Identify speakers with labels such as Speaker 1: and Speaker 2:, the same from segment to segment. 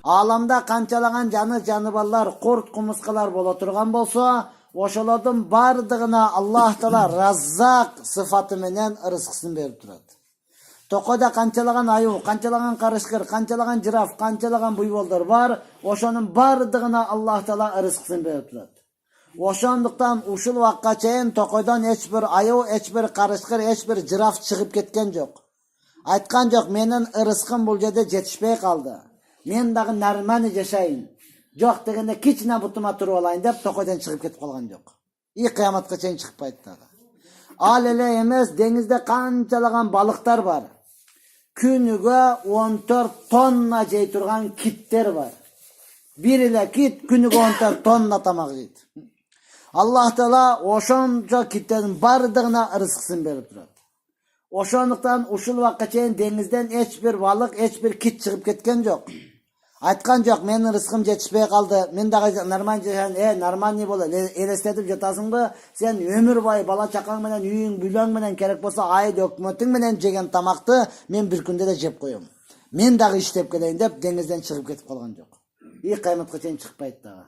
Speaker 1: Alamda kançalagan canıballar, kurt kumuskalar bola turgan bolsa, oşolordun bardığına Allah Taala Razzaq sıfatı menen rızkısını berip turат. Tokoda kançalagan ayı, kançalagan karışkır, kançalagan jiraf, kançalagan buйволдар бар, oşonun bardığına Allah Taala rızkısını berip turат. Oşonduktan uşul vakka çeyin tokoydan hiçbir ayı, hiçbir karışkır, hiçbir jiraf çıkıp ketken jok. Aytkan jok, menin rızkım bul jerde jetişpey kaldı. Men dagı narmani yaşayın. Jok degende kichina butuma turup alayın dep tokoydan çıkıp ketip kalgan jok. Kıyamatga çeyin çıkpayt dagı. Al ele emes, dengizde kançalagan balıklar var. Күнүгө 14 тонна жей турган киттер бар. Bir ile kit күнүгө 14 тонна тамак жейт. Allah Taala ошончо киттердин бардыгына рызкысын берип турат. Ошондуктан ушул убакка чейин деңизден эч бир балык, эч бир кит чыгып кеткен жок. Айткан жок, менин рызкым жетишпей калды. Мен дагы нормально жашайын, нормальный бол, элестетип жатасыңбы? Сен өмүр бою бала чакаң менен, үйүң, бүлөң менен керек болсо айд өкмөтүң менен жеген тамакты мен бир күндө да жеп коем. Мен дагы иштеп келейин деп деңизден чыгып кетип калган жок. Кыяmatка чейин чыкпайт дагы.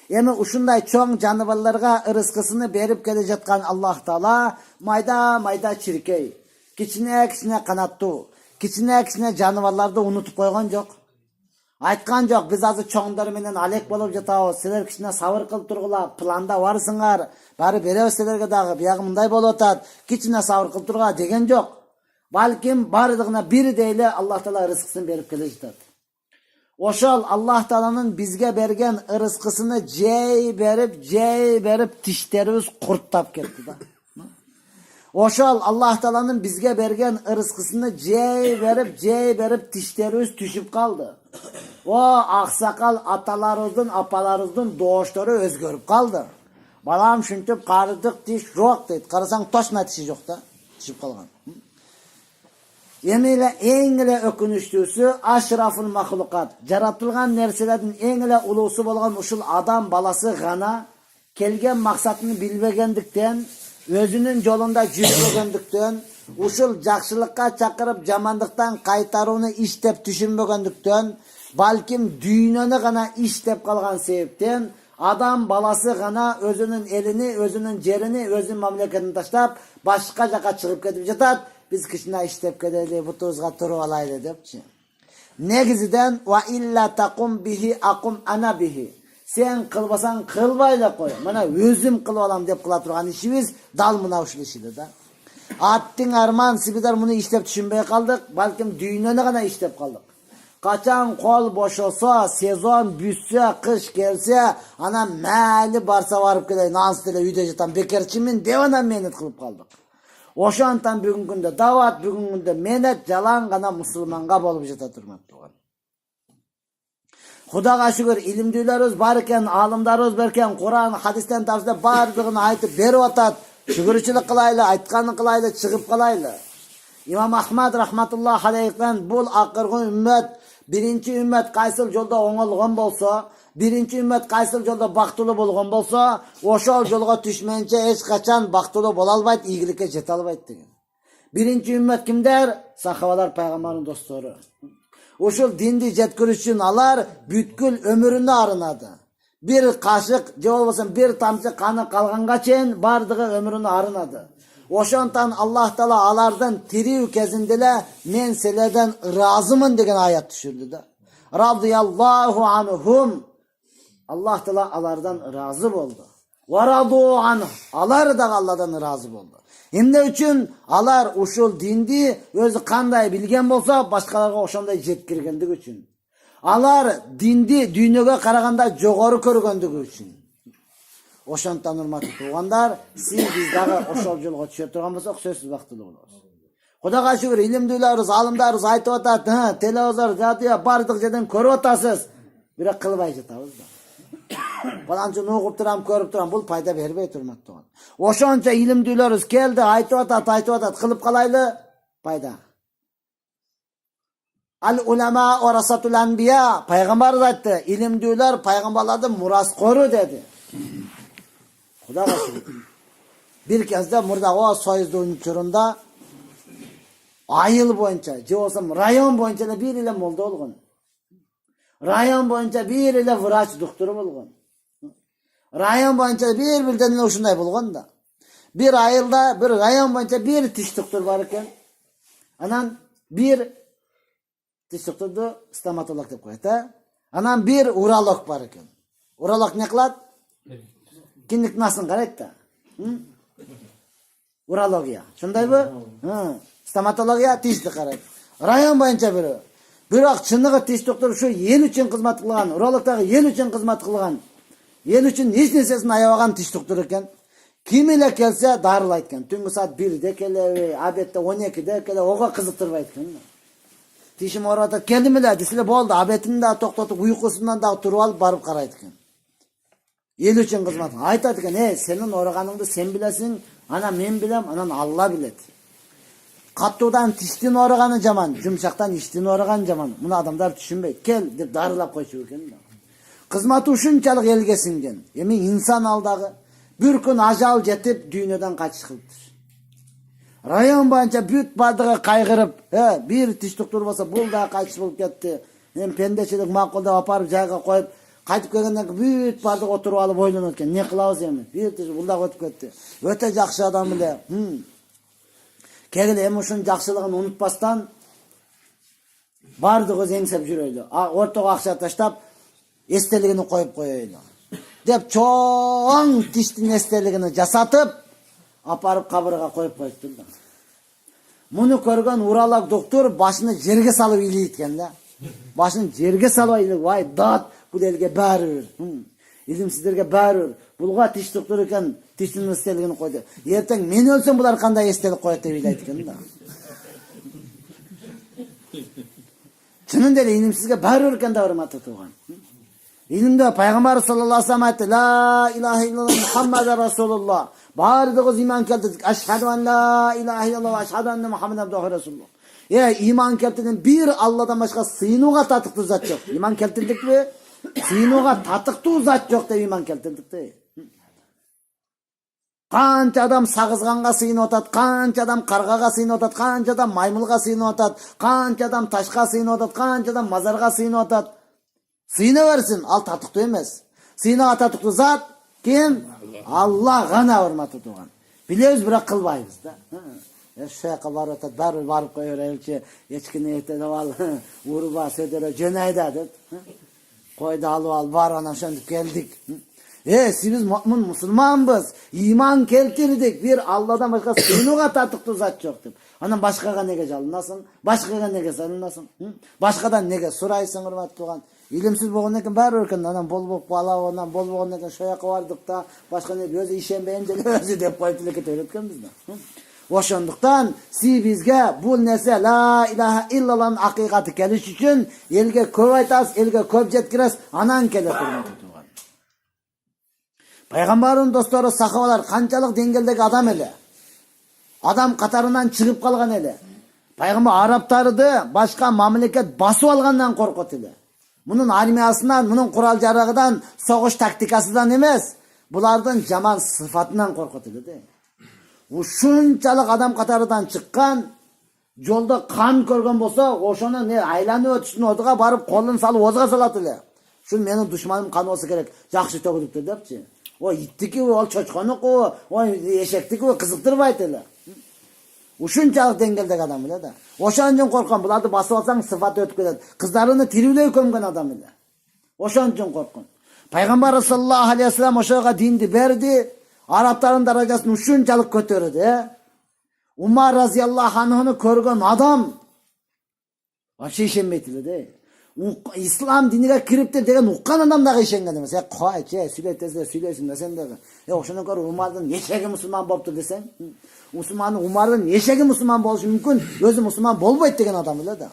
Speaker 1: Эми ушундай чоң жаныбарларга рызкысыны берип келе жаткан Аллах Таала майда чиркей, кичине канаттуу, кичине жаныбарларды унутуп койгон жок. Айткан жок, биз азыр чоңдор менен алек болуп жатабыз. Силер кичине сабыр кылып тургула, планда барсыңар. Бары беребиз силерге дагы, биягы мындай болуп атат. Кичине сабыр кылып тургула деген жок. Балким бардыгына бир дейле Аллах Таала рызкысын берип келе жатат. Ошол Аллах Тааланын бизге берген рызкысыны жей берип тиштерибиз курттап кетти да. Ошол Аллах Тааланын бизге берген рызкысыны жей берип тиштерибиз түшүп калды. О аксакал аталарыбыздын, апаларыбыздын дооштору өзгөрүп калды. Балам шүнтүп карыдык тиш жок дейт. Карасаң точно тиши жок да, түшүп калган. Эми эле эң эле өкүнүчтүүсү ашрафул махлукат. Жаратылган нерселердин эң эле улуусу болгон ушул адам баласы гана келген максатын билбегендиктен, өзүнүн жолунда жүрбөгөндүктөн, ушул жакшылыкка чакырып жамандыктан кайтарууну иштеп түшүнбөгөндүктөн, балким дүйнөнү гана иштеп калган себептен адам баласы гана өзүнүн элини, өзүнүн жерини, өзүнүн мамлекетин таштап башка жака чыгып кетип жатат. Biz kışına iştep kedeli, butuzga turu alaylı deyipçi. Negiziden va illa takum bihi akum ana bihi. Sen kılbasan kılbayla koy. Mana özüm kılıp alam deyip kıla turgan işimiz dal mına uşul işidir da. Attın arman sibidar bunu iştep düşünbeye kaldık. Balkim düğününü gana iştep kaldık. Kaçan kol boşolsa, sezon büsse, kış gelse, ana mali barsa varıp keley, nansıtıyla uyda jatan bekerçimin devana menet kılıp kaldık. Ошонтан бүгүнкү күндө дават, бүгүнкү күндө менет жалаң гана мусулманга болуп жата турмак болгон. Кудага шүгүр, илимдүүлөрүбүз бар экен, аалымдарыбыз бар экен, Куран, хадистен тавсия бардыгын айтып берип атат. Шүгүрчүлүк кылайлы, айтканын кылайлы, чыгып калайлы. Имам Ахмад рахматуллах алейхтен бул акыркы үммөт, биринчи үммөт кайсыл жолдо оңолгон болсо, birinci ümmet kaysıl yolda baktulu bolgon bolsa, oşol yolga düşmeyince hiç kaçan baktulu bolalbayt, iyilikке jete albayt degen. Birinci ümmet kimder? Sahabalar, peygamberin dostları. Oşol dindi jetkiriş üçün alar bütkül ömürünü arınadı. Bir kaşık, je bolbosо bir tamчы kanı kalganga çeyin bardığı ömürünü arınadı. Oşontan Allah Taala alardan tiriw kezindele men selerden razımın degen ayat düşürdü da. Radiyallahu anhum. Allah Taala alardan razı oldu. Varadu anh. Alar da Allah'dan razı oldu. Emne üçün alar uşul dindi özü kanday bilgen bolsa başkalarga oşonday jetkirgendigi üçün. Alar dindi dünyöge karaganda jogorу көргөндүгү üçün. Oşontan urmatly tugandar, siz biz dagы ошол жолго түшө турган болсок сөзсүз бактылуу болобуз. Кудайга шүгүр, илимдүүлөрүбүз, алымдарыбыз айтып атат, телевизор, радио бардык жерден көрүп атасыз. Бирок кылбай жатабыз да. Баланчы нугуп турам, көрүп турам, бул пайда бербей турмак туган. Ошончо илимдүүлөрүбүз келди, айтып атат, кылып калайлы, пайда. Al ulema warasatul anbiya, пайгамбарыбыз айтты, илимдүүлөр пайгамбарлардын мураскору деди. Кудайга шүгүр. Bir kezde murda o soyuzluğun uçurunda ayıl boyunca, же болсо район боюнча да бир эле молдо болгон. Rayон boyunca bir ile vraç doktoru bolgon. Rayon boyunca bir bilden uşunday bolgon da. Bir ayılda bir rayon boyunca bir tiş doktor var eken. Anan bir tiş doktordu stomatolog dep koyat. Anan bir urolog var eken. Urolog ne kılat? Kindik nasın qarayt da. Urologiya. Şundayбы? Stomatologiya tişdi qarayt. Rayon boyunca biri. Biroq чындыгы tiş doktor şu el üçün xizmat qilgan, urologdagi el üçün xizmat qilgan. El üçün hech narsasini ayabagan tiş doktor eken. Kim ile kelse darılayt eken. Түнгі saat 1'de kele, abette 12'de kele, oga kızıktırbayt eken. Tişim orada keldim ile desile boldu. Abetini de toxtatıp uykusundan da turup alıp barıp qarayt eken. El üçün xizmat. Aytat eken, senin oraganыңды sen bilesin, ana men bilem, anan Allah bilet. Kattudan tiştin organı jaman, jumşaktan iştin organ jaman. Bunu adamlar düşünbeyt. Kel dep darılap koyuşu eken. Kızmatı uşunçalık elge sinген. Emi insan alдағы bir gün ajal jetip dünyeden kaçış kılıptır. Rayon boyunca büt bardığı kaygırıp, bir tiş doktor bolsa bul da kaçış bolup ketti. Hem pendeçilik makulda aparıp jayga koyup, qaytıp kelgenden büt bardığı oturup alıp oylanat eken. Ne kılabыз emi? Bir tiş bulda ötüp ketti. Öte jakşı adam bile. Kegil hem uşun jakşılığını unutpastan bardığı engsep jüröylü. Ortaga akça taştap esteligini koyup koyoylu. Dep çoğun tiştin esteligini jasatıp aparıp kabırga koyup koyuptu da. Bunu көрген urolog doktor başını jerge salıp iliyitken da. Başını jerge salıp iliyip, vay dat bu elge bäribir. İlimsizlerge bäribir. Bulga tiş doktor eken tiştin esteligini koydu. Erteң men ölsem bular kanday estelik koyat dep ileyt eken da. Çınında ele ilimsizge bäribir eken da hurmatly tuğan. İlimde Peygamber sallallahu aleyhi ve sellem aytdı. La ilahe illallah Muhammed Resulullah. Bardığız iman keltirdik. Eşhedü en la ilahe illallah ve eşhedü enne Muhammed abduhu Resulullah. İman keltirdik. Bir Allah'dan başka sıyınuğa tatıktı zat yok. İman keltirdik mi? Sıyınuğa tatıktı zat yok da iman keltirdik de. Qancha adam sagızganга sıyınıp otat, qancha adam qargaga sıyınıp otat, qancha adam maymılga sıyınıp otat, qancha adam taşqa sıyınıp otat, qancha adam mazarga sıyınıp otat. Sıyına versin, al tatıktı emez. Sıyına tatıktı zat kim? Allah gana hurmatly tuğan. Bileriz bırak kılbayız da. Şayqa barıp otat, barıp koyur elçi, echkini etedi al, urba sedere jönayda dep. Koydu alıp al, bar ana şöndüp geldik. Siz mümin musulmanbız. İman keltirdik. Bir Allah'dan başka sıyınığa tatıktı zat yok dep. Anan başkaga nege jalınasın? Başkaga nege salınasın? Başkadan nege suraysın hurmatly tuğan? İlimsiz bolğondan eken bäribir eken anan bolbop bala ondan bol bolğondan eken şoyaqa bardık da başka ne özü işenbeyin dele özü dep koyup eleket öğretkenmiz da. Oşonduktan siz bizge bu nerse la ilahe illallah'ın hakikati keliş üçün elge köp aytas, elge köp jetkiriz, anan kelet hurmatly tuğan. Peygamberin dostları, sahabalar kançalık dengeldeki adam ele. Adam katarından çıkıp kalgan ele. Peygamber Araptarıdı başka mamleket basıp algandan korkut ele. Bunun armiyasından, bunun kural jaragıdan, soğuş taktikasından emez. Bulardan jaman sıfatından korkutudu de. Uşunçalık adam katarıdan çıkkan, jolda kan көрген bolsa, oşona ne aylanıp ötüşün oduga barıp kolun salıp ozga salat ele. Şu menin düşmanım kan olsa gerek, jakşı tөгülüptü depçi. O ittiki, o çoçkonuk, o eşektiki, o kızıktırbayt ele. Uşunçalık dengeldeki adam bile da. Oşonjun korkan, bulardı basıp alsaң sıfatı ötüp ketedi. Kızlarını tiriley kömgen adam bile. Oşonjun korkan. Peygamber sallallahu aleyhi ve sellem oşoga dindi berdi. Arapların darajasını uşunçalık kötörüdü. Umar raziyallahu anh'ını körgen adam aşı işenbeytili de. İslam dinine kiripti degen ukkan adam da işengen demez. Koy, süyleytezler, süyleysin desen de. Oşona körü Umar'dan neşegi Müslüman boluptu desen. Umar'dan neşegi Müslüman boluşu mümkün. Özü Müslüman bolbayt degen adam bile da.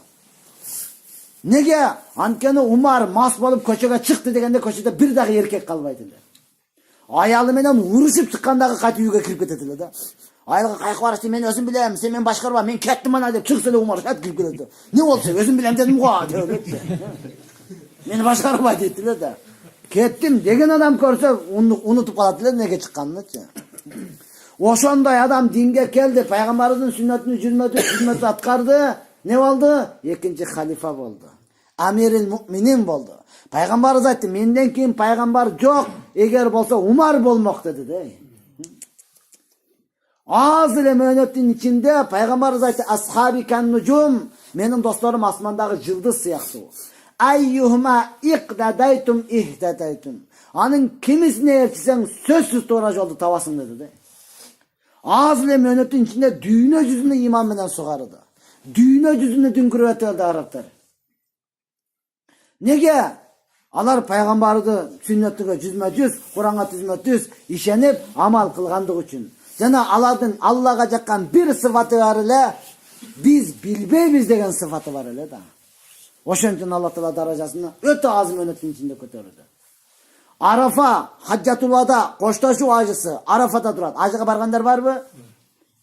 Speaker 1: Nege? Ankeni Umar mas bolup köşege çıktı degende köşede bir dağı erkek kalbaydı. Ayalı menen uruşup çıkkandagı qayta uyga kirip ketedi da. Ayılga qayık var işte men özüm bilem, sen men başkarba, men kettim ana dep çıksın Umar hep kirip ketedi. Ne bolsa özüm bilem dedim go dep. Meni başkarba dediler da. Kettim degen adam körse unutup kaladılar nege çıkkanını. Oşonday adam dinge keldi, Peygamberimizin sünnetini hürmet atkardı. Ne oldu? Ikinci halife oldu. Amiril Mu'minin boldu. Peygamberimiz aytdı, menden keyin peygamber yok. Eğer bolsa Umar bolmoq dedi de. Az ele möhnöttün içinde peygamberimiz aytdı, ashabi kan nujum, menin dostlarım asmandagı yıldız siyahtı. Ayyuhuma iqtadaytum ihtadaytum. Anın kimisine ertisen sözsüz doğru yoldu tavasın dedi de. Az ele möhnöttün içinde dünya yüzünde iman menen soğarıdı. Dünya yüzünde dünkürüp ötüldü Araplar. Nege? Alar peygamberdi sünnetine yüzme-yüz, Kur'an'a yüzme-yüz işenip amal kılgandık üçün. Jana aladın Allah'a jakkan bir sıfatı var ele, biz bilbeybiz degen sıfatı var ele da. Oşon üçün Allah Teala darajasını öte az möhnöttün içinde kötörüldü. Arafa, Hacjatulvada, Koştaşu acısı Arafada durat. Acıga barganдар barбы?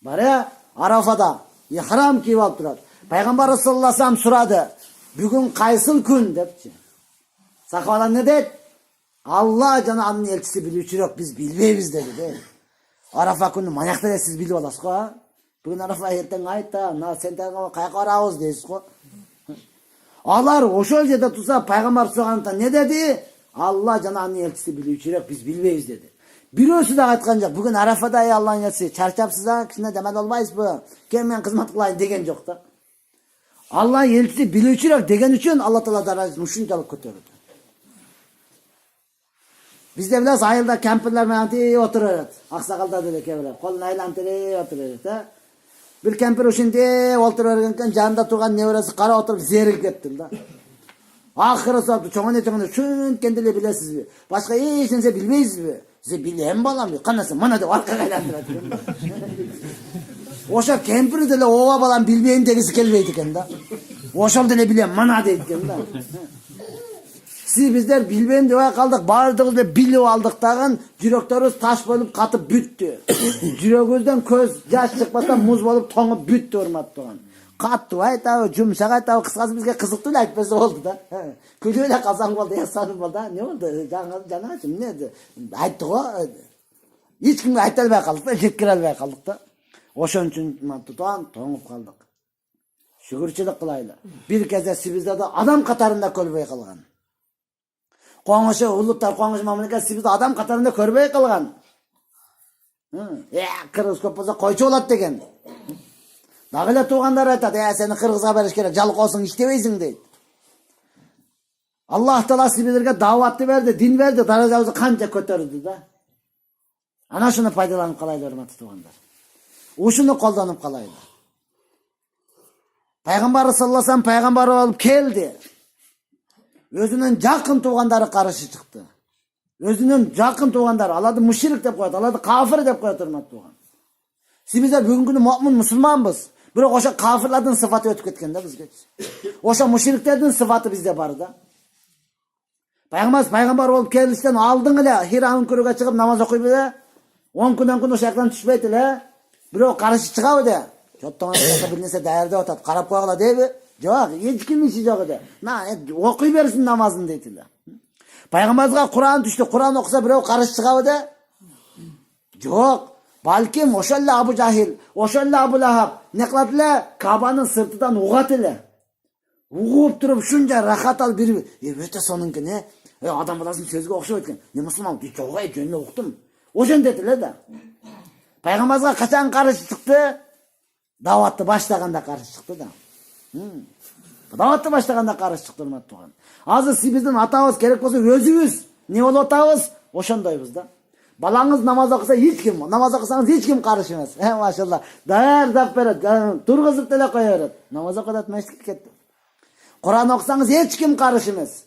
Speaker 1: Бар ya, Arafada. İhram kiyip alıp durat. Peygamber sallallahu aleyhi ve sellem suradı. Bugün kaysıl gün depçi. Sakalan ne dedi? Allah canı anın elçisi bilüçü yok, biz bilbeybiz dedi de. Arafa günü manyakta da siz bilip olasız ko. Bugün Arafa erten ayet da, sen de kayaka arağız deysiz ko. Alar oşol jerde tutsa peygamber soğanında ne dedi? Allah canı anın elçisi bilüçü yok, biz bilbeybiz dedi. Birisi de aytkanjak, bugün Arafada ey Allah'ın elçisi, çarçapsız ha, kişine demel olmayız bu. Gel men kızmat kılayın degen yok da. Allah elçisi bilüçü yok degen üçün Allah Teala darajasını uşunçalık kötörüldü. Bizde biraz ayılda kempirler menanti oturuyoruz. Aksakalda dedi kevre. Kolunu aylantırı oturuyoruz. Bir kempir uşinde oturuyorken canında turgan nevresi kara oturup zerik ettim da. Ahırı sordu. Çoğunu şun kendile bilesiz mi? Başka hiç kimse bilmeyiz mi? Size bileyim balam mı? Kanası bana da arka aylantırı. Oşa kempiri dele ova balam bilmeyin degisi kelbeydiken da. Oşal dele bileyim bana deydiken da. Siz bizler bilmeyin diye kaldık. Bardığızda bilip aldık dağın. Yüreklerimiz taş bolup katıp büttü. Yüreğimizden köz yaş çıkmadan muz bolup toңup büttü hurmat doğan. Kattı aytağı, cümşak aytağı, kıskası bizge kızıktı da etmesi oldu da. Külüyle kazan oldu, yasanım oldu. Ne oldu? Canı açım neydi? Ayttık o. Hiç kimge aytalbay kaldık da, jetkirelbay kaldık da. Oşon üçün doğan toңup kaldık. Şükürçülük kılayla. Bir kez Sibizde de adam katarında kölbey kalgan. Qoңuşı, ulutlar, qoңuşı mamlakat Sibizde adam katarında körbey kalgan. Kırgız köp bolsa koyçu bolat degen. Dagıla tuğanlar aytadi, seni Kırgızga beriş kerek, jalkosуң iştebeysiň deydi. Allah Teala Sibizlerge davatты berdi, din berdi, darajabızı kança kötörüldü da. Ana şunu paydalanıp kalaylar hurmatly tuğanlar. Uşunu koldanıp kalaylar. Peygamber sallallahu aleyhi ve sellem peygamber olup keldi. Özünün jakın tuğandары karşı çıktı. Özünün jakın tuğandары, aladı müşrik dep koydu, aladı kafir dep koydu hurmatly tuğan. Siz bizler bugün günü mu'min musulmanbız. Biroq oşa kafirlerden sıfatı ötüp ketken da bizge. Oşa müşriklerden sıfatı bizde bar da. Peygamber olup kelişten aldın ile Hira'nın körüge çıkıp namaz okuyup ele 10 günden gün oşa yakdan düşpeydi ele. Biroq karşı çıkabı de. Çottan bilinse değerde otat. Karap koyagla deybi. Yok, hiç kimin işi yok ede. Okuy bersin namazını deydiler. Peygamberimize Kur'an düştü. Kur'an okusa biroq karşı çıkabı de. Yok. Balkim oşalla Abu Cahil, oşalla Abu Lahab ne kıladılar? Kabe'nin sırtıdan uğat ile. Uğup durup şunca rahat al bir. Öte sonunki ne? Adam balasın sözge okşap etken. Ne Müslüman? Yok jönüne okudum. Oşun dediler da. Peygamberimize kaçan karşı çıktı? Davatı başlaganda karşı çıktı da. Davatı başlaganda karşı çıktı hurmatly tuğan. Azı siz bizden atağız gerek bolsa özübüz. Ne ol atağız? Oşondayбыз da. Balаңız namaz okusa hiç kim, namaz okusanız hiç kim karışmaz. Maşallah. Dayar dap beret, turguzup dele koyuyor. Namaz okudat meşgul ketdi. Kur'an okusanız hiç kim karışmaz.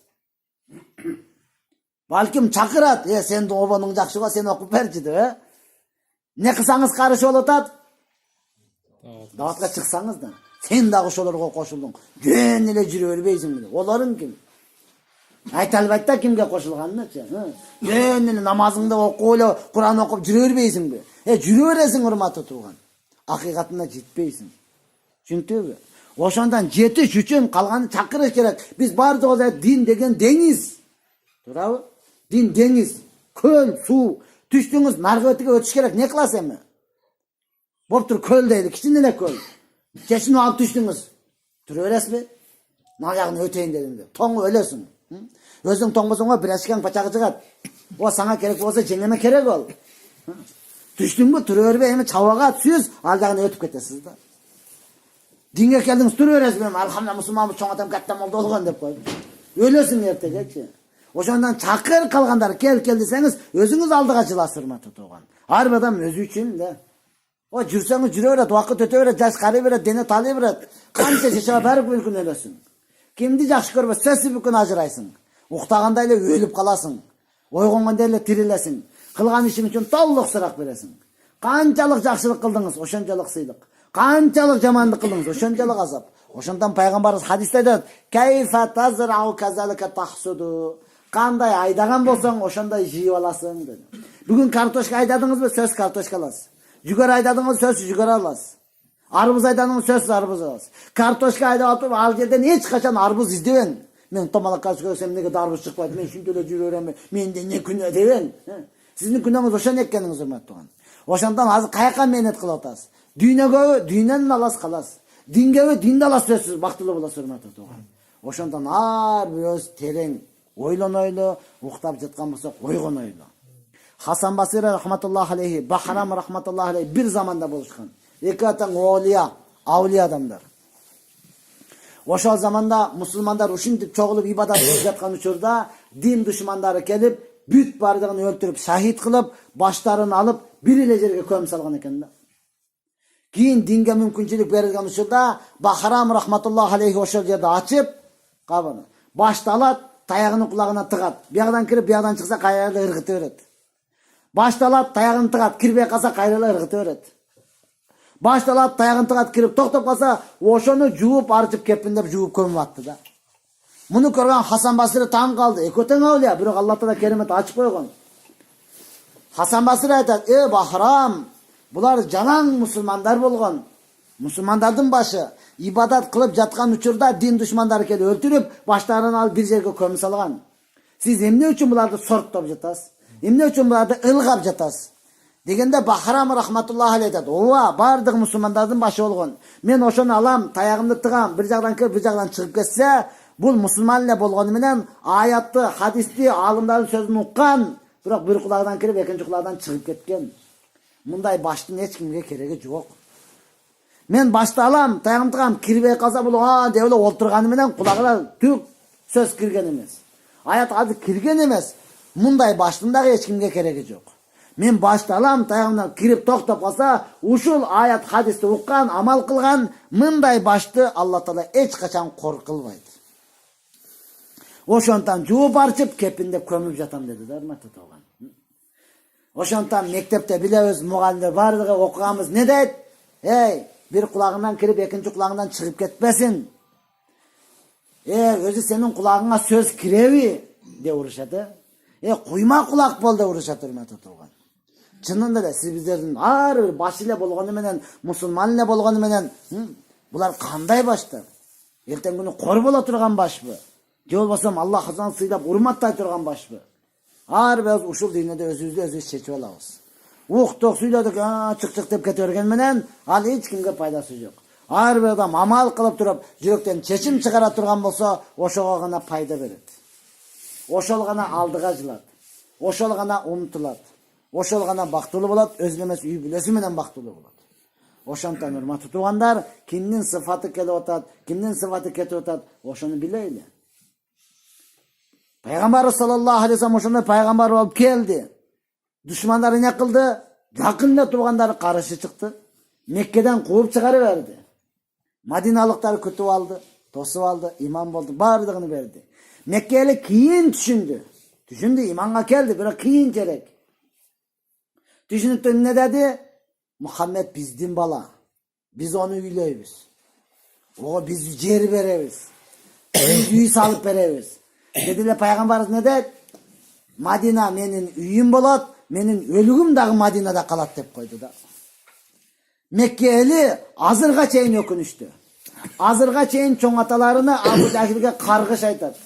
Speaker 1: Balkim çakırat, sen de obanın jakşıga sen okup berçi de. Ne kılsanız karış olotat. Davatga çıksanız da. Sen de oşolarga koşuldun. Jön ele jüre berбейсиң. Olaryň kim? Aytalbaytta kimge koşulganını-çı? Jönüne namazыңda okup ele Kur'an okup jüre berбейсиң be? Jüre beresiň hurmatly tuğan. Hakikatına jetpeysiň. Çünkü oşondan jetiş üçün kalgany çakırış gerek. Biz bardığız din degen deniz. Turabı? Din deniz. Köl, su. Düştüňiz nargıbetige ötüş gerek. Ne kılas emi? Boptur köl deydi. Kiçinele köl. Kesin alıp düştüňiz. Turaberesizmi? Nayağını öteyin dedim de. Toңu өлөсүң. Өзүң тоңбосоң бир ашкаң пачагы чыгат. О саңа керек болса жеңеме керек ол. Түштүңбү тура бербей эми чабага түшүз, ал жагына өтүп кетесиз да. Динге келдиңиз тура бересиз, мен алхамдулилlah мусулманбын, чоң атам катта молдо болгон деп коюп. Өлөсүң эртегечи. Ошондон чакыр калгандар кел десеңиз, өзүңүз алдыга жыласыз урматтуу тууган. Ар бир адам өзү үчүн да. О жүрсөңүз жүрө берет, убакыт өтө берет, жаш карый берет, дене талый берет. Канча жашап баары бир күн өлөсүң. Кимди жакшы көрбөс, сөзсүз бир күн ажырайсың. Уктаганда эле өлүп каласың. Ойгонгондо эле тирилесиң. Кылган ишиң үчүн толук сурак бересиң. Канчалык жакшылык кылдыңыз, ошончолук сыйлык. Канчалык жамандык кылдыңыз, ошончолук азап. Ошондон пайгамбарыбыз хадисте айтат: "Кайфа тазрау казалика тахсуду." Кандай айдаган болсоң, ошондой жыйып аласың dedi. Бүгүн картошка айдадыңызбы, сөз картошка аласыз. Жүгөр айдадыңыз, сөз жүгөр аласыз. Арбуз айдадыңыз, сөз арбуз аласыз. Картошка айдап атып, ал жерден эч качан арбуз издебең. Мен томалак картошка көрсөм, эмнеге арбуз чыкпайт? Мен ушинтип эле жүрө берем. Менде эмне күнөө дебең. Сиздин күнөөңүз ошон экениңиз, урматтуу тууган. Ошондон азыр каяка мээнет кылып атасыз. Дүйнөгө дүйнөнүн аласыз, каласыз. Дингеби динди аласыз, сөзсүз бактылуу болосуз, урматтуу тууган. Ошондон ар бирөөбүз терең ойлонойлу, уктап жаткан болсок, ойгонойлу. Хасан Басри рахматуллахи алейхи, Бахрам рахматуллахи алейхи бир заманда болушкан. Эки атаң аулия адамдар. Ошол заманда мусулмандар ушинтип чогулуп ибадат кылып жаткан учурда дин душмандары келип, бүт бардыгын өлтүрүп, шахид кылып, баштарын алып, бир эле жерге көмүп салган экен да. Кийин динге мүмкүнчүлүк берилген учурда Бахрам рахматуллахи алейхи ошол жерде ачып, кабаны башты алат, таягынын кулагына тыгат. Биягдан кирип, биягдан чыкса кайра ыргыта берет. Башты алат, таягын тыгат, кирбей калса кайра ыргыта берет. Башты алат, таягын тыгат, кирип токтоп калса, ошону жууп, арчып кепиндеп жууп көмүп атты да. Муну көргөн Хасан Басри таң калды. Экөө тең аулия, бирок Алла Таала керемет ачып койгон. Хасан Басри айтат: Бахрам, булар жалаң мусулмандар болгон. Мусулмандардын башы ибадат кылып жаткан учурда дин душмандары келип өлтүрүп, баштарын алып бир жерге көмүп салган. Сиз эмне үчүн буларды сорттоп жатасыз? Эмне үчүн буларды ылгап жатасыз? Дегенде Бахрам рахматуллахи алейхи айтат: "Ооба, бардык мусулмандардын башы болгон. Мен ошону алам, таягымды тыгам, бир жагдан кирип, бир жагдан чыгып кетсе, бул мусулман эле болгону менен аятты, хадисти, алымдардын сөзүн уккан, бирок бир кулагынан кирип, экинчи кулагынан чыгып кеткен. Мындай баштын эч кимге кереги жок. Мен башты алам, таягымды тыгам, кирбей калса бул деп эле олтурганы менен кулагына түк сөз кирген эмес. Аят азыр кирген эмес. Мындай баштын дагы эч кимге кереги жок. Мен башты алам, таягымдан кирип токтоп калса, ушул аят хадисти уккан, амал кылган, мындай башты Алла Таала эч качан кор кылбайт. Ошондон жууп арчып, кепиндеп көмүп жатам деди да, урматтуу тууган. Ошондон мектепте билебиз, мугалимдер бардыгы окуганбыз не дейт? Бир кулагынан кирип, экинчи кулагынан чыгып кетпесин. Өзү сенин кулагыңа сөз киреби? деп урушат. Куйма кулак бол деп урушат, урматтуу тууган. Чынында эле сиз биздердин ар бир баш эле болгону менен, мусулман эле болгону менен, булар кандай баштар? Эртең күнү кор боло турган башпы? Же болбосо Аллах азан сыйлап урматтай турган башпы? Ар бир ушул дүйнөдө өзүбүздү өзүбүз чечип алабыз. Уктук сүйлөдүк, чык деп кете берген менен ал эч кимге пайдасы жок. Ар бир адам амал кылып туруп, жүрөктөн чечим чыгара турган болсо, ошого гана пайда берет. Ошол гана алдыга жылат. Ошол гана умтулат. Ошол гана бактылуу болот, өзүнө эмес үй бүлөсү менен бактылуу болот. Ошондон урматтуу туугандар, кимдин сыфаты келип атат, кимдин сыфаты кетип атат, ошону билейли. Пайгамбар саллаллаху алейхи вассалам ошондой пайгамбар болуп келди. Душмандар эмне кылды? Жакын эле тургандары каршы чыкты. Меккеден кууп чыгарып берди. Мадиналыктар күтүп алды, тосуп алды, иман болду, бардыгын берди. Мекке эле кийин түшүндү, иманга келди, бирок кийинчерээк. Түшүнүп эмне деди? Мухаммед биздин бала. Биз ону үйлөйбүз. Ого биз жер беребиз. Биз үй салып беребиз. Деди эле пайгамбарыбыз не дейт? Мадина менин үйүм болот, менин өлүгүм дагы Мадинада калат деп койду да. Мекке эли азырга чейин өкүнүштү. Азырга чейин чоң аталарыны Абу Жахилге каргыш айтат.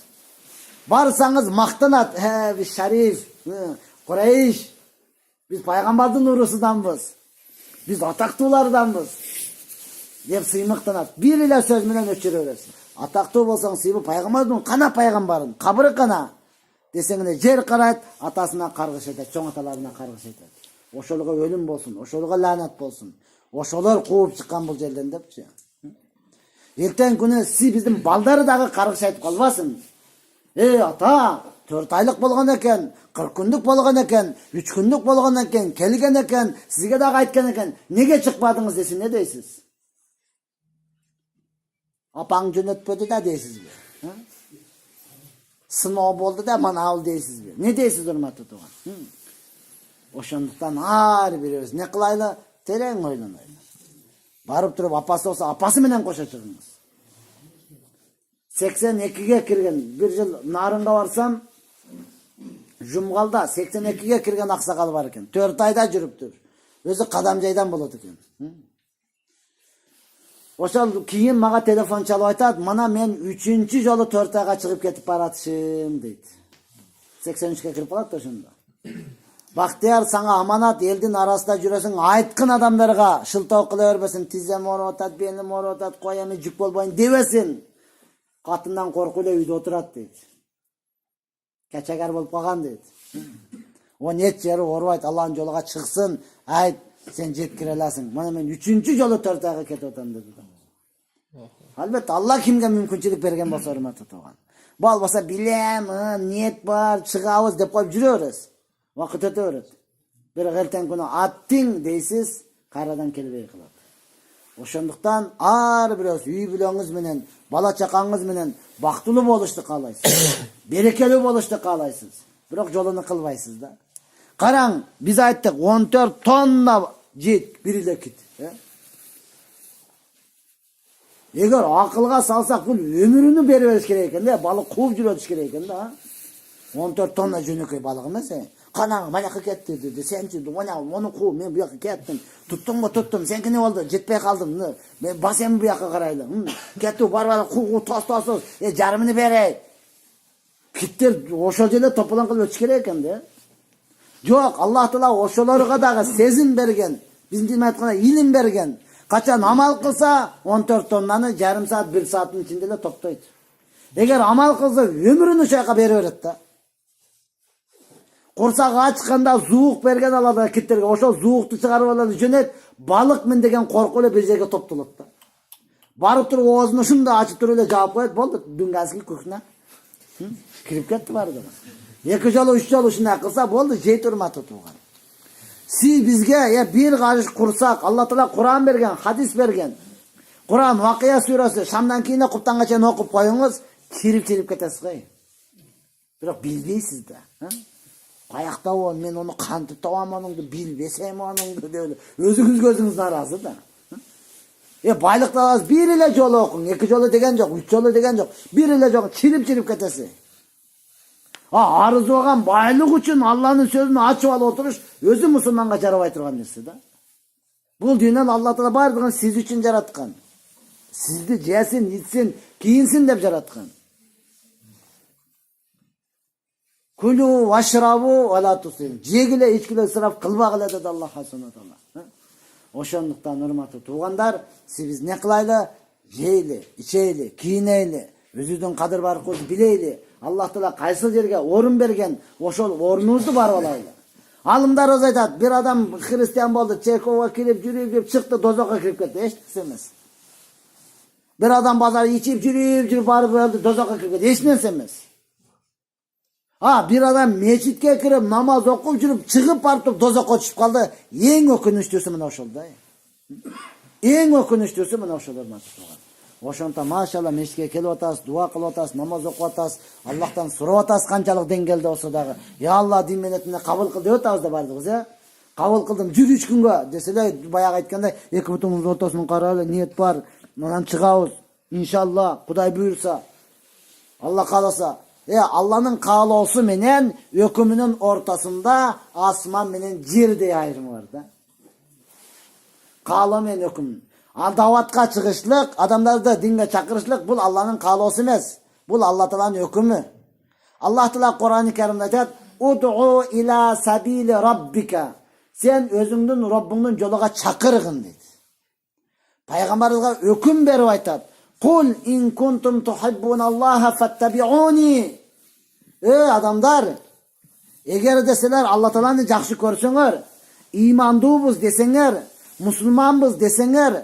Speaker 1: Барсаңыз мактанат, биз шариф, Курайш, биз пайгамбардын урусунданбыз. Биз атактууларданбыз деп сыймыктанат. Бир эле сөз менен өчүрө бересиң. Атактуу болсоң сыйбы пайгамбардын кана пайгамбарын, кабыры кана десеңде жер карайт, атасына каргыш этет, чоң аталарына каргыш этет. Ошолорго өлүм болсун, ошолорго лаанат болсун. Ошолор кууп чыккан бул жерден депчи. Эртең күнү сиз биздин балдары дагы каргыш айтып калбасын. Ата, 4 айлык болгон экен, 40 күндүк болгон экен, 3 күндүк болгон экен, келген экен, сизге дагы айткан экен, неге чыкпадыңыз десин, не дейсиз? Апаң жөнөтпөдү да дейсизби? Сыноо болду да манабыл дейсизби? Не дейсиз, урматтуу тууган? Ошондуктан ар бирибиз не кылайлы? Терең ойлонайлы. Барып туруп апасы болсо апасы менен кошо чыгыңыз. 82-ге кирген, бир жыл Нарынга барсам, Жумгалда 82-ге кирген аксакал бар экен. 4 айда жүрүптүр. Өзү кадам жайдан болот экен. Ошол кийин мага телефон чалып айтат, "Мана мен 3-чү жолу 4 айга чыгып кетип баратышым" дейт. 83-ге кирип калат ошондо. Бактияр, саңа аманат, элдин арасында жүрөсүң, айткын адамдарга шылтоо кыла бербесин, тизем ооруп атат, белим ооруп атат, коями жүк болбойн дебесин. Катындан коркуп эле үйдө отурат дейт. Качагар болуп калган дейт. 17 жери оорубайт, Аллахын жолуга чыксын, айт, сен жеткире аласың. Мана мен 3-чү жолу 4 айга кетип атам деди. Албетте, Алла кимге мүмкүнчүлүк берген болсо, урматтуу тууган. Болбосо билем, ниет бар, чыгабыз деп коюп жүрө бересиз. Вакыт өтө берет. Бирок эртең күнү аттың дейсиз, кайрадан келбей калат. Ошондуктан ар бирөөбүз үй бүлөңүз менен, бала чакаңыз менен бактылуу болушту каалайсыз. Берекелүү болушту каалайсыз. Бирок жолуну кылбайсыз да. Караң, биз айттык 14 тонна жейт бир эле кит. Эгер акылга салсак, бул өмүрүнү берип бериш керек экен да, балык кууп жүрөтүш керек экен да. 14 тонна жөнөкөй балык эмес. Канаң баякы кетти деди. Сенчи мону куу, мен буяка кеттим. Туттумбу, туттум. Сенки не болду? Жетпей калдым. Мен басем буяка карайлы. Кетту, бар куу, тос. Жарымыны берей. Киттер ошол жерде тополон кылып өтүш керек экен да. Жок, Аллах Таала ошолорго дагы сезим берген. Биздин айтканда илим берген. Качан амал кылса, 14 тоннаны жарым саат, 1 сааттын ичинде эле топтойт. Эгер амал кылса, өмүрүн ошояка бере берет да. Курсак ачканда зуук берген алады киттерге, ошол зуукту чыгарып алады жөнөйт, балык мен деген коркуп эле бир жерге топтолот да. Барып туруп оозун ушундай ачып туруп эле жаап коет, болду, дүнгәнский кухня. Кирип кетти барды. 2 жолу, 3 жолу ушундай кылса болду, жейт, урматтуу тууган. Сиз бизге бир карыш курсак, Алла Таала Куран берген, хадис берген. Куран Вакыя сүрөсү шамдан кийин куптанга чейин окуп коюңуз, кирип кетесиз го. Бирок билбейсиз да. Каякта бол, мен ону кантип табам, аныңды билбесем аныңды деп өзүңүзгө өзүңүз наразы да. Байлыкты аласыз, бир эле жолу окуң, 2 жолу деген жок, 3 жолу деген жок, бир эле жолу чирип кетесиз. Арызбаган байлык үчүн Алланын сөзүн ачып алып отуруш өзү мусулманга жарабай турган нерсе да. Бул дүйнөнү Алла Таала бардыгын сиз үчүн жараткан. Сизди жесин, ичсин, кийинсин деп жараткан. Күлү вашрабу вала тусин. Жегиле, ичкиле, ысырап кылбагыла деди Аллах субхана таала. Ошондуктан урматтуу туугандар, сиз не кылайлы? Жейли, ичейли, кийинейли, өзүбүздүн кадыр баркыбызды билейли. Аллах Таала кайсы жерге орун берген, ошол орунубузду барып алайлы. Алымдарыбыз айтат, бир адам христиан болду, церковго кирип, жүрүп чыкты, дозокко кирип кетти. Эч эмес. Бир адам базар ичип, жүрүп барып өлдү, дозокко кирип кетти. Эч нерсе эмес. Бир адам мечитке кирип, намаз окуп жүрүп, чыгып барып дозокко түшүп калды. Эң өкүнүчтүүсү мына ошол да. Эң өкүнүчтүүсү мына ошол урматтуу. Ошондо машалла мешитке келип атасыз, дуа кылып атасыз, намаз окуп атасыз, Аллахтан сурап атасыз канчалык деңгээлде болсо дагы. Я Алла, дин менетине кабыл кыл деп атабыз да бардыгыбыз, Кабыл кылдым, жүр 3 күнгө деселе, баягы айткандай, 2 бутумуздун ортосунун каралы ниет бар, анан чыгабыз. Иншалла, Кудай буйрса, Алла кааласа. Алланын каалоосу менен өкүмүнүн ортосунда асман менен жердей айрым бар да. Каалоо менен өкүм. Даватка чыгышлык, адамдарды динге чакырышлык бул Алланын каалоосу эмес. Бул Алла Тааланын өкүмү. Аллах Таала Кур'ан-ы Каримде айтат: "Уд'у ила сабили раббика." Сен өзүңдүн Роббуңдун жолуга чакыргын дейт. Пайгамбарыбызга өкүм берип айтат: Kul in kuntum tuhibbunallaha fattabi'uni. Ey adamlar, eğer deseler Allah Teala'nı жақсы көрсеңер, imandubuz desenger, musulmanbız desenger,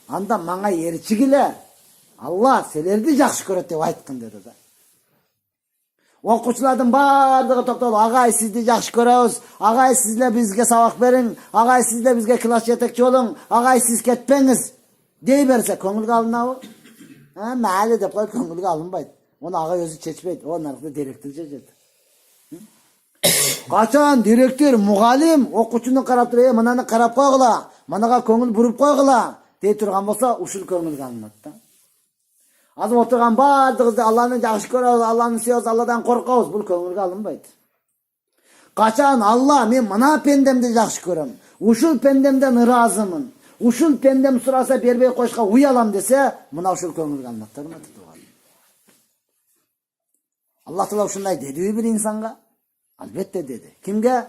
Speaker 1: anda manga erçigile. Allah selerdi жақсы көрөт деп айткан dedi da. Окуучулардын бардыгы токтолуп, агай сизди жақсы көрөбүз, агай сизле бизге сабак бериң, агай сизле бизге класс жетекчи болуң, агай сиз кетпеңиз дей берсе көңүлгө алынабы? Мээли деп коюп көңүлгө алынбайт. Onu агай өзү чечпейт. О наркы директор чечет. Качан директор, мугалим окуучуну карап туруп, мынаны карап койгула, манага көңүл буруп койгула дей турган болсо, ушул көңүлгө алынат да. Азыр отурган бардыгыбызды Алланы жакшы көрөбүз, Алланы сүйөбүз, Алладан коркобуз, бул көңүлгө алынбайт. Качан Алла мен мына пендемди жакшы көрөм, ушул пендемден ыраазымын, ушул пендем сураса бербей коюшка уялам десе, мына ушул көңүлгө алынат да. Allah Teala ушундай дедиби бир инсанга? Албетте деди. Кимге?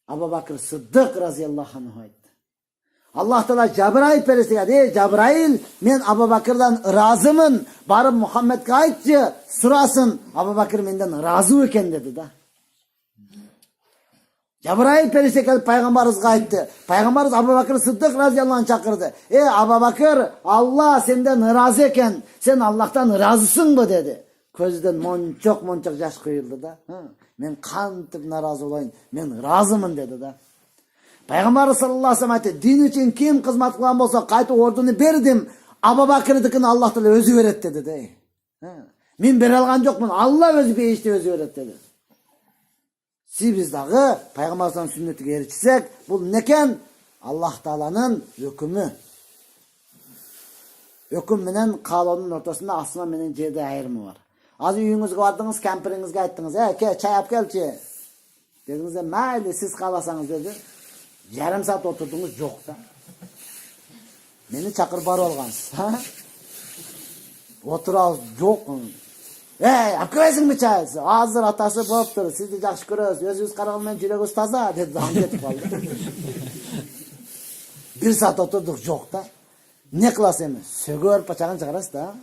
Speaker 1: Абу Бакр Сыддык разияллаху анху айтты. Allah Teala Cebrail периштеге, "Ey Cebrail, men Abu Bakr'dan razımın. Barıp Muhammed'e aytçı, surasın. Abu Bakr menden razı eken" dedi da. Cebrail perişte gelip Peygamberimizge aytdı. Peygamberimiz Abu Bakr Sıddık radıyallahu anh çakırdı. "Ey Abu Bakr, Allah senden razı eken, sen Allah'tan razısın mı?" dedi. Közden monçok yaş kıyıldı da. Men kantıp narazı olayım, men razımın dedi da. Peygamberimiz sallallahu aleyhi ve sellem aytdı. Din için kim hizmet kılan bolsa kaytı ordunu berdim. Abu Bakr'dikini Allah Teala özü veret dedi de. Men bere algan jokmун, Allah özü beyişte özü veret dedi. Siz dağı Peygamber'in sünnetiga erişsek, bu neken? Allah Teala'nın hükmü. Hüküm menen kanunun ortasında asma menen jerde ayrımı var. Az uyuңuzga bardыңыз, кемпириңизге айттыңыз, "Ke çay ap kelçi." Dediniz, "Mayli siz kalasanız" dedi. Yarım saat oturdunuz, yok da. Meni çakır bar olgansız. Oturabız, yok. "Ey, ap kelesиң mi çay?" "Hazır atası boluptur, sizdi жақсы көрөбүz, өзүбүз караган менен жүрөгүбүз таза" dedi. Кетип калды. Bir saat oturduk, yok da. Ne kılas emin? Sögör paçağın çıkarası da.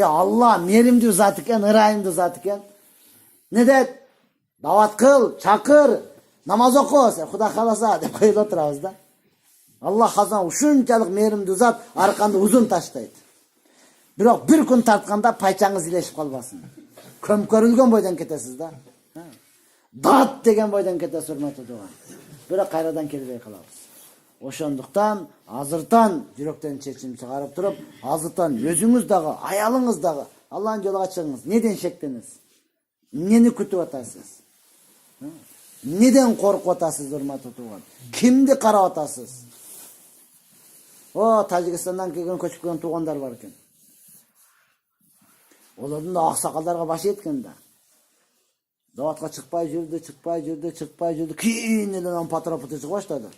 Speaker 1: Allah merimdi zat eken, ırayımdı zat eken. Ne dedi? Davat kıl, çakır, namaz oku, Xuda kalasa dep koyup oturabız da. Allah hazan uşunçalık merimdi zat arkanda uzun taştaydı. Biroq bir kun tartkanda payçаңыз ilesip kalbasın. Kömkörülgön boydan ketesiz da. Dat degen boydan ketesiz hurmatly dogan. Biroq kayradan kelbey kalabız. Oşonduktan azırtan yürekten çeçim çıkarıp durup, azırtan özüңүz dagı, ayalыңыз dagı Allah'ın yoluga çıkыңız. Neden şektiniz? Neni kütüp atasız? Neden korkup atasız hurmatly dogan? Kimdi karap atasız? O Tajikistandan kelген көчүп келген туğanдар бар eкен. Олардың да ақсақалдарға баш еткен да. Даватқа çıkпай жүрді. Кейіннен патропыты шығып баштады.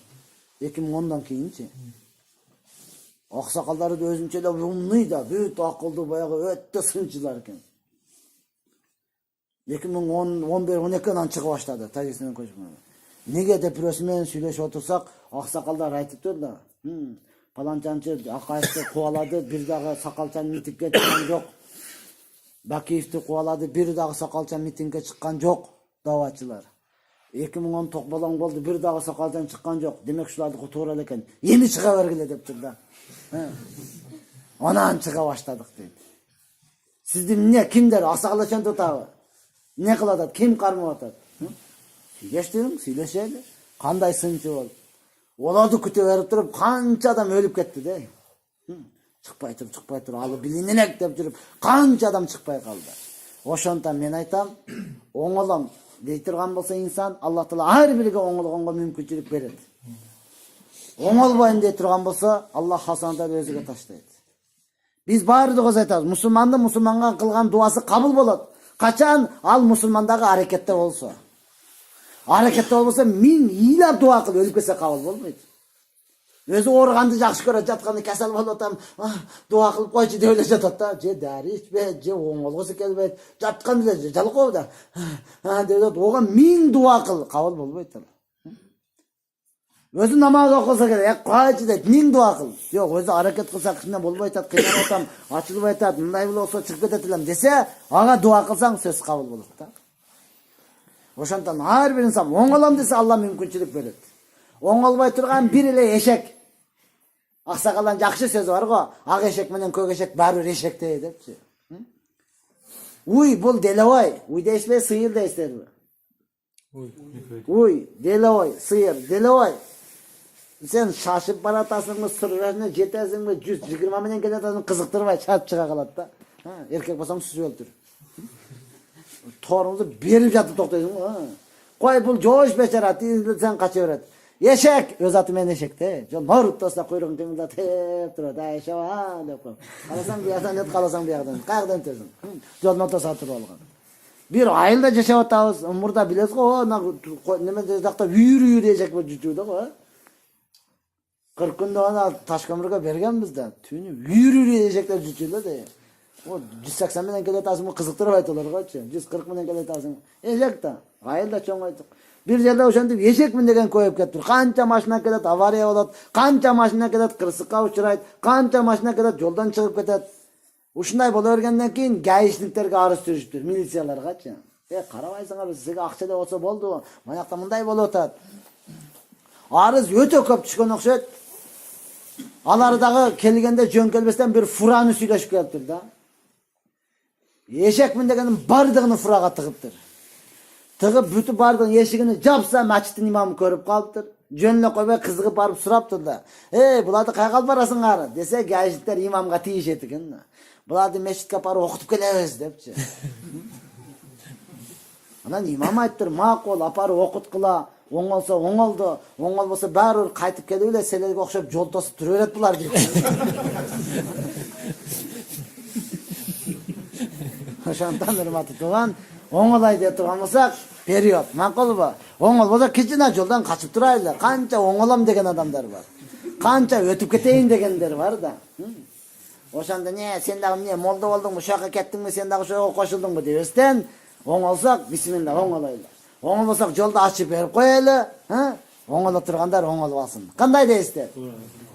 Speaker 1: 2010'dan keyinçi. Ақсақалдары да өзүнчө да умный да, бүт акылдуу баягы өтө сынчылар экен. 2011-12'dan чыгып баштады Тажикстандан көчүп. Неге деп бирөөсү менен сүйлөшүп отурсак, ақсақалдар айтыптыр да. Паланчанчы Акаевди кубалады, бир дагы сакалчан митингге чыккан жок. Бакиевди кубалады, бир дагы сакалчан митингге чыккан жок даватчылар. 2010 токболоң болду, бир дагы сакалчан чыккан жок. Демек ушулардыкы туура эле экен. Эми чыга бергиле дептир да. Анан чыга баштадык дейт. Сизди эмне кимдер асагалачан тутабы? Не кылат атат? Ким кармап атат? Сүйлөшөлү. Кандай сынчы болду? Оларды күтө берип туруп, канча адам өлүп кетти де. Чыкпай туруп, алы билинелек деп жүрүп, канча адам чыкпай калды. Ошондон мен айтам, оңолом дей турган болсо инсан, Аллах Таала ар бирге оңолгонго мүмкүнчүлүк берет. Оңолбойм дей турган болсо, Аллах хасандарды өзүгө таштайт. Биз баардыгыбыз айтабыз, мусулмандын мусулманга кылган дуасы кабыл болот. Качан ал мусулмандагы аракетте болсо. Аракетте болбосо, миң ыйлап дуа кылып өлүп кетсе кабыл болбойт. Өзү ооруганды жакшы көрөт, жатканды кесел болуп атам, дуа кылып койчу деп эле жатат да. Же дари ичпейт, же оңолгусу келбейт, жатканда эле жалкоо да. Деп ого миң дуа кыл, кабыл болбойт ал. Өзü namaz okusa керек. Кайчы дейт, миң дуа кыл. Жок, өзү аракет кылса кичине болбой атат, кыйнап атам, ачылып атат, мындай болсо чыгып кетет элем десе, ага дуа кылсаң сөз кабыл болот да. Ошондон ар бир инсан оңолом десе Алла мүмкүнчүлүк берет. Оңолбой турган бир эле эшек. Аксакалдан жакшы сөзү бар го, ак эшек менен көк эшек баары бир эшектей депчи. Уй, бул делебой, уй дейсизби, сыйыр дейсиздерби? Уй, делебой, сыйыр, делебой. Сен шашып баратасыңбы, сырына жетесиңби, 120 менен келатасың, кызыктырбай чаап чыга калат да. Эркек болсоң сүзүп өлтүр. Торуңду берип жатып токтойсуң го. Кой, бул жоош бечара, сен кача берет. Эшек, өз аты менен эшекте. Жол мордосуна куйругун теңилдетип турат. Эшева деп коюп. Каласаң бияктан өт, каласаң бияктан. Кайрадан өтөсүң. Жолдун ортосуна туруп алган. Бир айылда жашап атабыз. Мурда билесиз го, неме жакта үйүр эшек болуп жүрчү го. 40 күндө ана Ташкөмүргө бергенбиз да. Түнү үйүр эшектер жүрчү да. О 180 менен келет асың, кызыктырбайт олоргочу. 140 менен келет асың. Эшек да. Айылда чоңойтук. Bir жерде ошентип эшекмин деген көйүп кетип, канча машина келет, авария болот, канча машина келет, кырсыкка учурайт, канча машина келет, жолдон чыгып кетет. Ушундай боло бергенден кийин гаишниктерге арыз түзүштүр, милицияларгачы. Карабайсыңар, сизге акча деп болсо болду, манакта мындай болуп атат. Арыз өтө көп түшкөн окшойт. Алар дагы келгенде жөн келбестен бир фураны сүйлөшүп келиптир да. Эшекмин дегенин бардыгын фурага тыгыптыр. Тыгып бүтүп бардын эшигини жапса, мачиттин имамы көрүп калыптыр. Жөн эле койбой кызыгып барып сураптыр да. Буларды кайга алып барасыңар десе, гаишниктер имамга тийишет экен. Буларды мешитке барып окутуп келебиз депчи. Анан имам айттыр, макул, апарып окуткула, оңолсо оңолду, оңолбосо баары бир кайтып келип эле селерге окшоп жол тосуп тура берет булар дейт. Ошондон урматтуу тууган, оңолай деп турган болсак, период, макулбу? Оңолбосо кичине жолдон качып турайлы. Канча оңолом деген адамдар бар. Канча өтүп кетейин дегендер бар да. Ошондо сен дагы эмне молдо болдуңбу, ошока кеттиңби, сен дагы ошого кошулдуңбу дебестен, оңолсак, бисмилла оңолойлу. Оңолбосок жолду ачып берип коелу, оңоло тургандар оңолуп алсын. Кандай дейсиздер?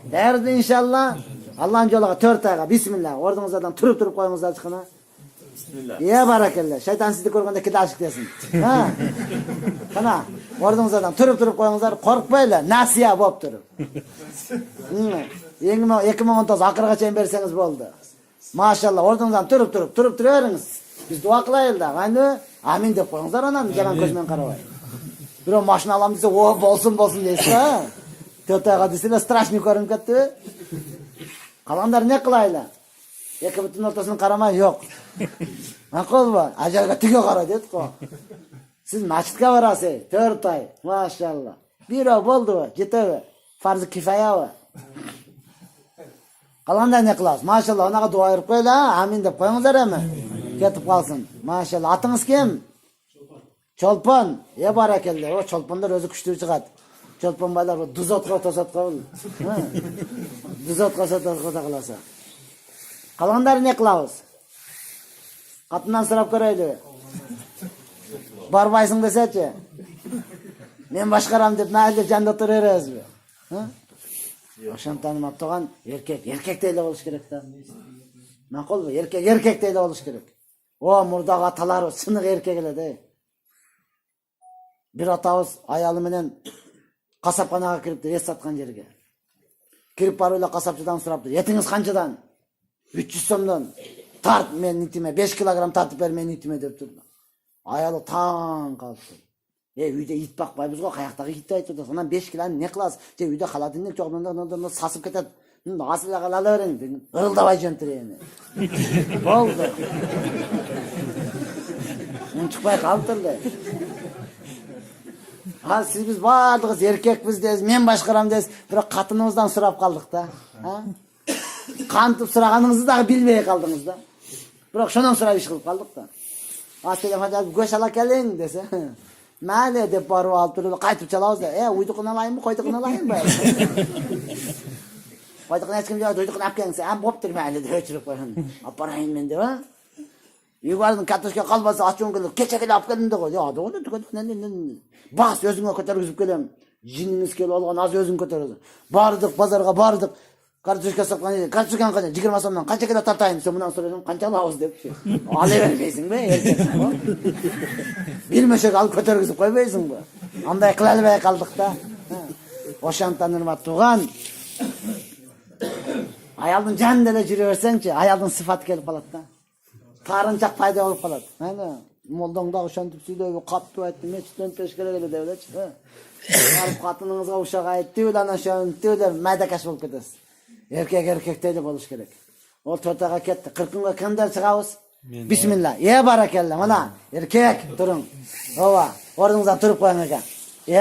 Speaker 1: Бәрді иншалла, Аллахын жолуга 4 айга бисмилла. Ордуңуздан туруп коюңуздар чыкына. Бисмилла. Баракалла. Шайтан сизди көргөндө кете ашык десин. Кана, ордуңуздан туруп коюңуздар, коркпойлу, насия болуп туруп. 2019 акырга чейин берсеңиз болду. Машалла, ордуңуздан туруп тура бериңиз. Биз дуа кылайлы да, кайны? Амин деп коюңуздар анан жаман көз менен карабай. Бирок машина алам десе, о болсун дейсиз, 4 айга десе, страшный көрүнүп кеттиби? Калгандар не кылайлы? Эки бүтүн ортосун карамай, жок. Макулбу? Ажалга тиге кара дейт го. Сиз мачитке барасыз, 4 ай, машалла. Бирок болдубу? Жетеби? Фарзы кифаябы? Калганда не кылабыз? Машалла, анага дуа берип коелу, амин деп коюңуздар эми. Кетип калсын. Машалла. Атыңыз ким? Чолпон. Баракелде. О, чолпондор өзү күчтүү чыгат. Чолпон байлар дузотко тосотко. Дузотко тосотко кыласа. Калгандар не кылабыз? Катынан сурап көрөйлү. Барбайсың десечи. Мен башкарам деп майда жанда тура бересизби? Ошон таанымап турган эркектей эле болуш керек да. Макулбу? Эркектей эле болуш керек. О, мурдагы аталар сынык эркек эле да. Бир атабыз аялы менен касапканага кириптир, эс саткан жерге. Кирип барып эле касапчыдан сураптыр. Этиңиз канчадан? 300 сомдон. Тарт мен итиме, 5 килограмм тартып бер мен итиме деп турду. Аялы таң калыптыр. Үйдө ит бакпайбыз го, каяктагы итти айтып атасыз. Анан 5 килоны не кыласыз? Үйдө холодильник жок, мындан сасып кетет. Асылга ала бериң деген. Ырылдабай жөнтүрөйүн. Болду. Унчукпай калыптыр да. Siz biz bardığız erkekbiz deysiz, men başkaram deysiz, bирок katınımızdan surap kaldık da. Kantıp suraganыңызды da bilmey kaldınız da. Bирок şondan surap iş kılıp kaldık da. Asıyla hadi göş ala kelin dese. Mali dep barıp alıp durup kaytıp çalabız da. Uydukunu alayım mı, koydukunu alayım mı? Koydukunu hiç kim diyor, uydukunu ap gelin. Boptur mali de öçürüp koyun. Aparayın men de ha. Yuvardım katoşka kalbası açığın gelir. Keçe gelip ap gelin de koy. Ya doğru tüketip ne? Bas özüne kötürgüzüp gelem. Jininiz kelip algan az özün köteresiň. Bardyk, bazarga bardyk. Kartoşka satkan, kartoşkan kança 20 somdan kança kilo tartayın sen bundan soraysam kança alabız depçi. Ala bermeysiň be erkek. Bir meşek alıp kötergizip koybaysyň bu. Anday kıla albay kaldyk da. Oşantan hurmat tugan. Ayaldın jan dele jüre berseňçi, ayaldın sıfat kelip kalat da. Tarınçak payda bolup kalat. Mayli. Moldoňda oşantyp süýdöp kapty aýtdy, meçitten peşkere gele devlet. Alıp katynyňyza uşak aýtdy, ana şöntüler maýdakaş bolup ketesiz. Erkek boluş gerek. O totaga ketdi. 40 günge kimler çygabız? Bismillah. Barakalla. Mana erkek durun. Ova, orduňuzdan turup koýaň eka.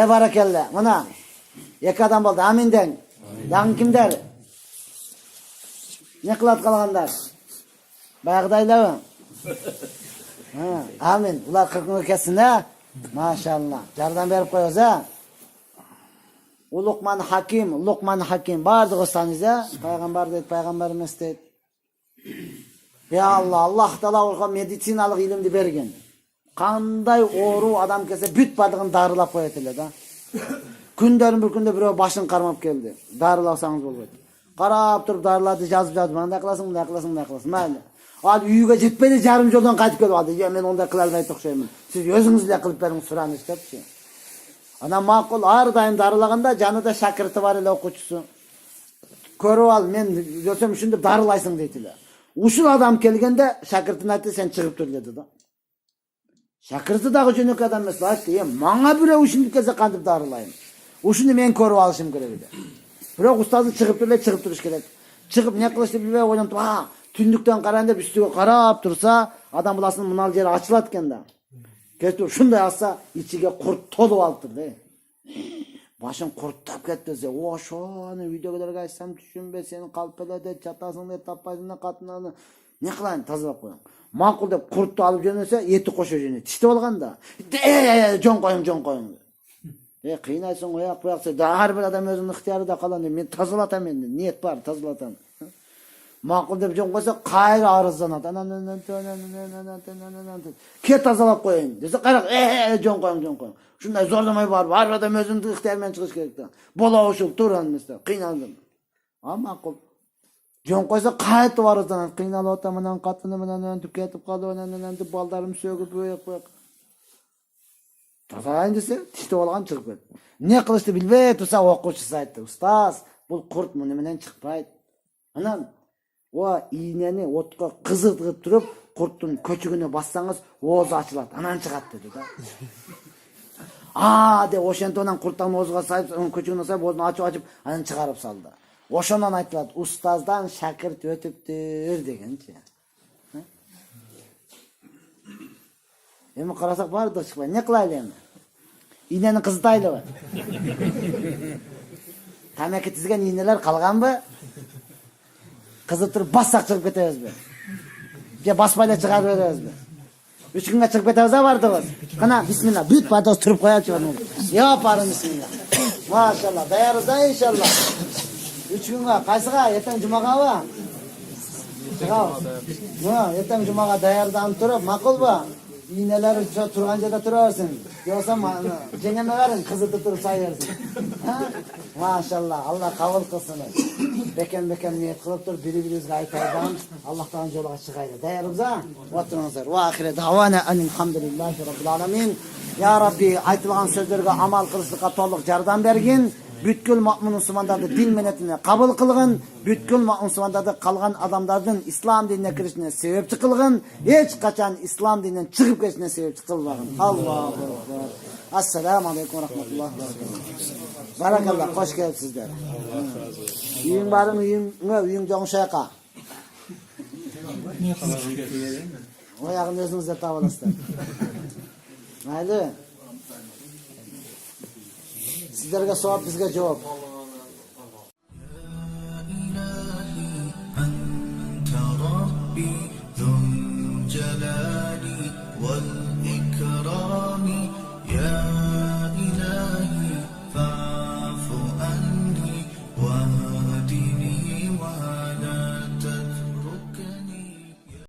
Speaker 1: Barakalla. Mana iki adam boldu. Amin deň. Ýa kimler? Ne kılat kalgandar? Bagdaýlaby? Amin. Ular 40 günge kessin ha. Maşallah. Jardam berip koýabız ha. Luqman Hakim bardyk ostanyza, paýgambar deyip paýgambar emes deyip. Ya Allah Taala orga medisinalyk ilimdi bergen. Kanday oru adam kelse büt bardygyn darylap koýat ele da. Günderin bir günde birөө başyn karmap geldi. Darylasaňyz bolboýt. Karap turup darylady, жазып manda kılasың, munda kılasың. Mayli. Al üýüge jetmedi, jarym joldan kaçıp kelip aldy. Ya men onda kıla albaýt okşaýmyn. Siz özüňiz ile kılıp beriň surany istepçi. Ana makul har daim darılaganda janında şakirti var ele okuçusu. Körüp al men görsem şunda darılaysың deydiler. Uşul adam kelgende şakirtin aýtdy sen çygyp dur dedi da. Şakirti dagı jönök adam emas aýtdy. Maňa birөө uşundy kelse kandyp darılayım. Uşundu men körüp alışım gerek edi. Biroq ustazy çygyp turuş gerek. Çygyp ne kılışdy bilbey oýlanıp, tündükten karanda üstüge karap tursa adam bulasının mınal jeri açılat eken da. Ketip şunday alsa içige kurt tolup alıptır de. Başım kurttap ketdi dese, "Oşony videolarga aýtsam düşünbe, seni kalpelede çatasyň dep tappaýsyň da katynany. Ne kılaýyn, tazalap koýaň." Makul dep kurttu alıp jönese, eti koşa jönü. Tiştip alganda. Jon koýuň. Kıynaysın oyak da her bir adam özünün ihtiyarı kalan men tazalatam endi. Niyet var tazalatam. Makul dep jon koysa kayra arızlanat. Ke tazalap koyun dese karak jon koyun. Şunday zorlamay var. Her adam özünün ihtiyarından çıkış gerek. Bola uşul turan mesela kıynaldım. Ama makul jon koysa kayıt var arızlanat. Kıynalı otamından katını menen tüketip kalı dep baldarım sögüp oyak. Tazalayın dese, tişte olgan çıkıp ketdi. Ne kılıştı bilbey tursa okuçusu aýtdy. Ustaz, bul kurt munu menen çıkpayt. Anan, o iğneni otqa kızırtıp turup, kurttun köçügüne bassaňyz, oğuzu açılat. Anan çıkat dedi da. De oşentonan kurttan oğuzuga sayıp, onun köçügüne sayıp, oğuzunu açıp, anan çıkarıp saldı. Oşonan aýtylat, ustazdan şakirt ötüptür degençi. Emi karasak bardy çıkpay. Ne kılaýly emi? İğneni kızıtaýlyby? Tamaki tizgen iğneler kalganby? Kızıtırıp bassak çıkıp ketebizbi? Je baspaýla çıkarıp beribizbi? 3 günge çıkıp ketebiz bardygyz. Kana bismillah. Büyük bardygy turup koýarçy. Yaparım bismillah. Maşallah. Daýarda inşallah. 3 günge kaýsyga? Erteň jumagaba? Erteň jumaga daýardan turup makul bu? İğneler turgan жерде turarsın. Yoksa jengeme verin kızıtıp turup sayırsın. Maşallah Allah kabul kılsın. Beken niyet kılıp dur biri-birimizge aytaýdan Allah'tan joluga çıkaýlar. Daýarmyz ha? Oturuňuzlar. Wa ahire davana alhamdulillahi rabbil alamin. Ya Rabbi aytylgan sözlerge amal kılışlıkka toluk jardam bergin. Bütkül mu'min Müslümandardy din menetine kabul kılgın. Bütkül mu'min Müslümandardy kalgan adamlardan İslam dinine kirişine sebepçi kılgın. Hiç kaçan İslam dininden çıkıp geçine sebepçi kılmagın. Allahu ekber. Assalamu aleykum ve rahmetullahi ve berekatuhu. Barakallah, hoş geldiniz sizler. Uyuň barym, uyuň joň şaýka. Oýagyny özüňizde tap alasızlar. Mayli. Sizlerge sowap, bizge jogap.